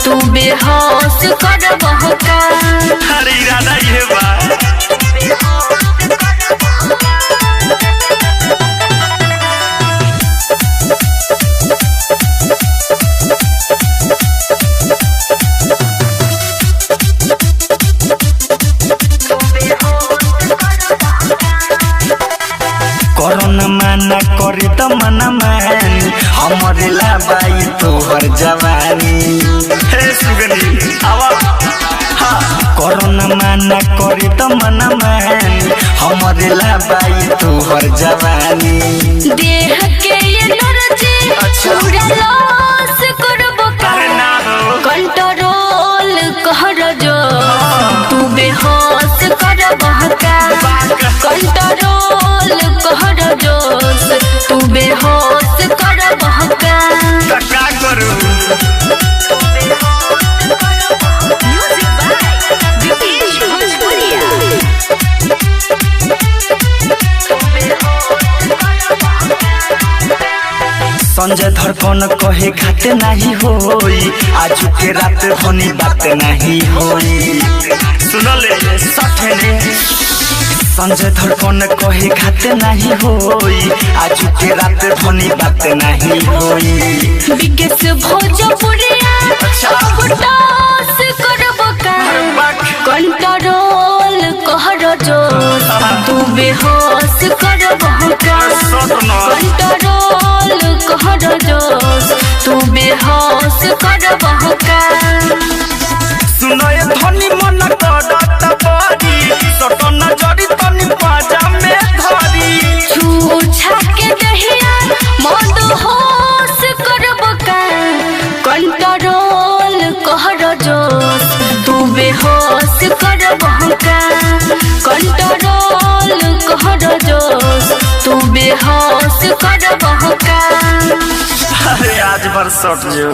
तू बेहोश कर बहका अरे इरादा ये बा कोरोना माना करे त मना मानी हमरे लाबाई तोहर जवानी हे सुगनी आवा कोरोना माना करे त मना मानी हमरे लाबाई तोहर जवानी देह के ये नरचे पूरा लॉस करबो कंट्रोल कर जो तू बेहोश कर बहका कंट्रोल कर जो तू बेहोश कर बहका का करू संजय धड़कन कहे खाते नहीं होई आज के रात धनी बात नहीं होई सुनले सठने संजय धड़कन कहे खाते नहीं होई आज के रात धनी बात नहीं होई विकेश भोजपुरिया बुटास करबो का कंट्रोल कर जो तू बेहोश करबो का कंट्रोल कर जो तू बेहोश करबो का सुनो ये धनी मन करत बड़ी सटन जड़ी तनी पाजा में धरी छूछा के दहिया मद होश करबो का कंट्रोल कर जो तू बेहोश करबो का कंट्रोल कर जो तू बेहोश करबो का अरे आज बार सट जो